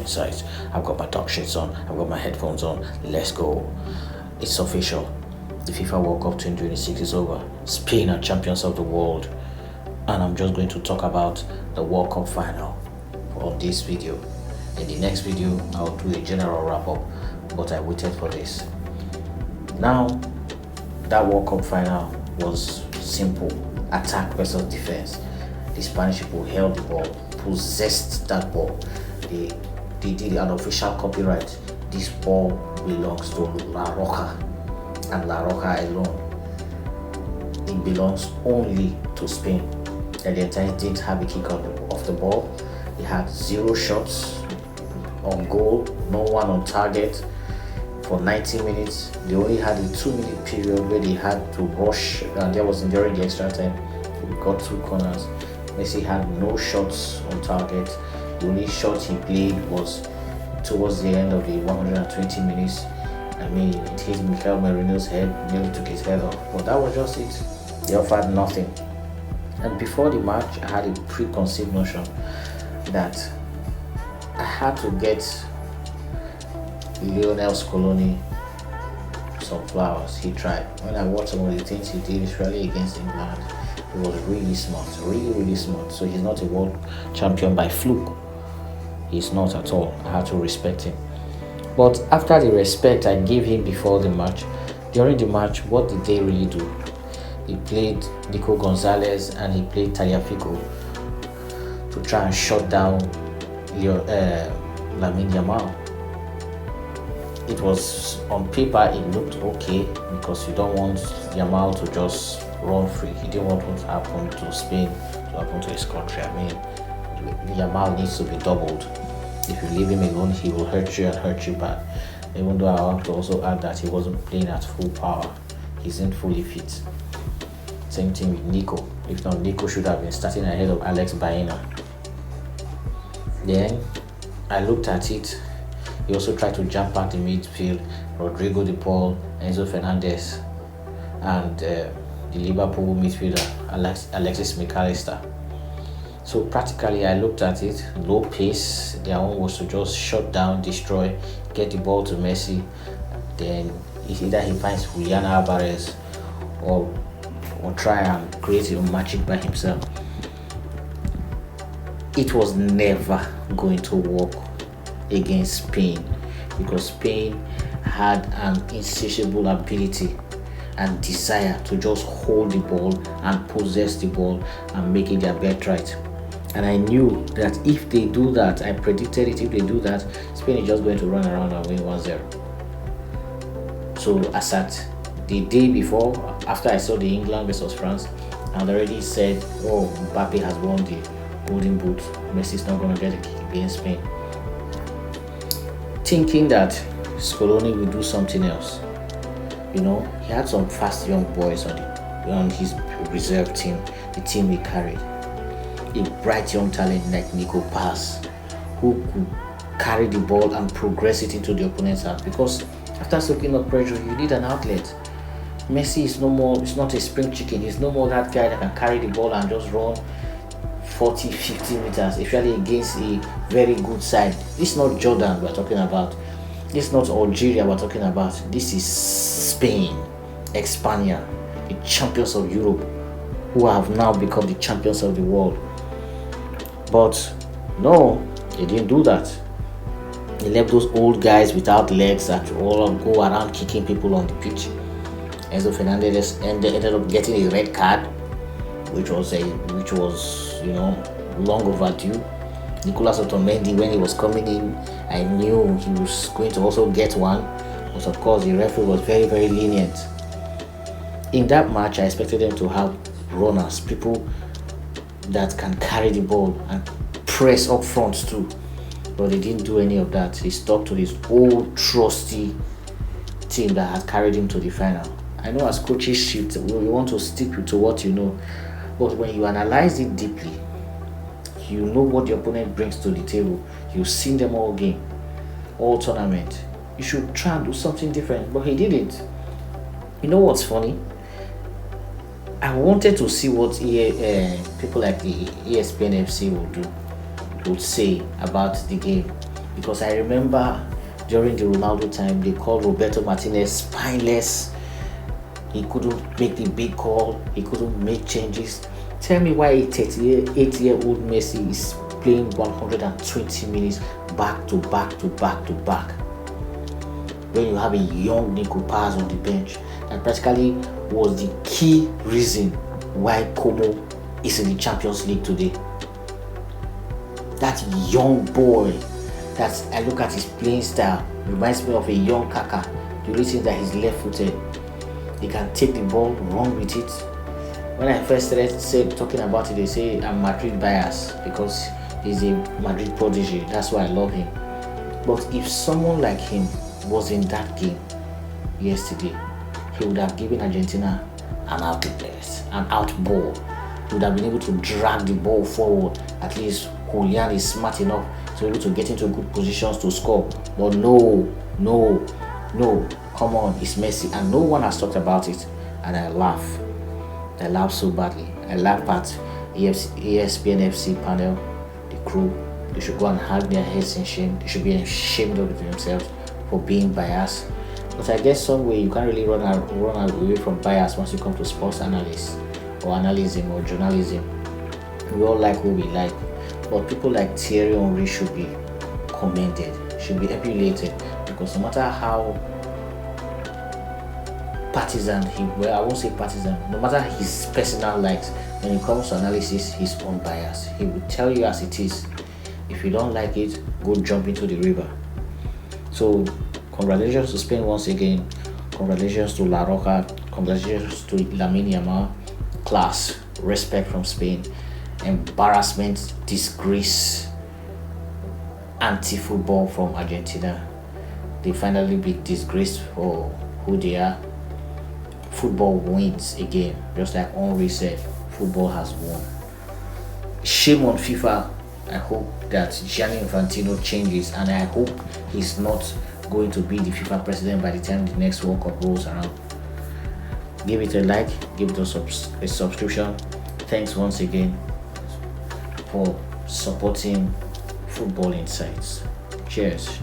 coincides. I've got my dark shades on, I've got my headphones on, let's go. It's official. The FIFA World Cup 2026 is over. Spain are champions of the world. And I'm just going to talk about the World Cup final of this video. In the next video, I'll do a general wrap-up, but I waited for this. Now, that World Cup final was simple. Attack versus defense. The Spanish people held the ball, possessed that ball. They did an official copyright. This ball belongs to La Roca, and La Roca alone. It belongs only to Spain. And the entire didn't have a kick off the ball. They had 0 shots on goal, no one on target for 90 minutes. They only had a 2-minute period where they had to rush, and there was during the extra time. We got 2 corners. Messi had no shots on target. The only shot he played was towards the end of the 120 minutes. I mean, it hit Mikel Merino's head, nearly took his head off. But that was just it. They offered nothing. And before the match, I had a preconceived notion that I had to get Lionel Scaloni some flowers. He tried. When I watched some of the things he did, especially against England, he was really smart, really smart. So he's not a world champion by fluke. He's not at all. I had to respect him. But after the respect I gave him before the match, during the match, what did they really do? He played Nico Gonzalez and he played Tagliafico to try and shut down Lamine Yamal. It was on paper, it looked okay because you don't want Yamal to just run free. He didn't want what happened to Spain to happen to his country. I mean, Yamal needs to be doubled. If you leave him alone, he will hurt you and hurt you bad. Even though I want to also add that he wasn't playing at full power. He isn't fully fit. Same thing with Nico. If not, Nico should have been starting ahead of Alex Baena. Then I looked at it. He also tried to jump back the midfield. Rodrigo De Paul, Enzo Fernandez, and the Liverpool midfielder Alexis McAllister. So practically, I looked at it. Low pace. Their own was to just shut down, destroy, get the ball to Messi. Then it's either he finds Julian Alvarez or try and create a magic by himself. It was never going to work against Spain because Spain had an insatiable ability and desire to just hold the ball and possess the ball and make it their birthright. And I knew that if they do that, I predicted it, if they do that, Spain is just going to run around and win 1-0. So as at the day before, after I saw the England versus France, I had already said, oh, Mbappe has won the Golden Boot. Messi's not going to get a kick against Spain. Thinking that Scaloni will do something else. You know, he had some fast young boys on his reserve team, the team he carried. A bright young talent like Nico Paz, who could carry the ball and progress it into the opponent's half. Because after soaking up pressure, you need an outlet. Messi is no more, it's not a spring chicken. He's no more that guy that can carry the ball and just run 40, 50 meters, especially against a very good side. This is not Jordan we're talking about. This is not Algeria we're talking about. This is Spain, España, the champions of Europe, who have now become the champions of the world. But no, they didn't do that. They left those old guys without legs that all go around kicking people on the pitch. Enzo Fernandez ended up getting a red card, which was long overdue. Nicolas Otamendi, when he was coming in, I knew he was going to also get one, but of course the referee was very lenient. In that match, I expected them to have runners, people that can carry the ball and press up front too, but they didn't do any of that. He stuck to his old trusty team that had carried him to the final. I know as coaches we want to stick to what you know, but when you analyze it deeply, you know what the opponent brings to the table. You've seen them all game, all tournament. You should try and do something different, but he didn't. You know what's funny? I wanted to see what people like the ESPN FC would say about the game. because I remember during the Ronaldo time they called Roberto Martinez spineless. He couldn't make the big call, he couldn't make changes. Tell me why a 38-year-old Messi is playing 120 minutes back to back to back to back when you have a young Nico Paz on the bench. That practically was the key reason why Como is in the Champions League today. That young boy, that I look at his playing style, reminds me of a young Kaka. The only thing that he's left-footed. He can take the ball, run with it. When I first started talking about it, they say I'm Madrid bias because he's a Madrid prodigy. That's why I love him. But if someone like him was in that game yesterday, he would have given Argentina an out ball. He would have been able to drag the ball forward. At least Julian is smart enough to be able to get into good positions to score. But no, come on, it's Messi, and no one has talked about it. And I laugh so badly. I laugh at ESPN FC panel, the crew. They should go and hang their heads in shame. They should be ashamed of themselves for being biased. But I guess some way you can't really run away from bias once you come to sports analysis or analysis or journalism. We all like who we like, but people like Thierry Henry should be commended, should be emulated, because no matter how partisan I won't say partisan, no matter his personal likes, when it comes to analysis, he's unbiased. He will tell you as it is. If you don't like it, go jump into the river. So congratulations to Spain once again. Congratulations to La Roca. Congratulations to Lamine Yamal. Class, respect from Spain. Embarrassment, disgrace, anti-football from Argentina. They finally be disgraced for who they are. Football wins a game, just like Henry said. Football has won. Shame on FIFA. I hope that Gianni Infantino changes, and I hope he's not going to be the FIFA president by the time the next World Cup rolls around. Give it a like, give it a subscription. Thanks once again for supporting Football Insights. Cheers.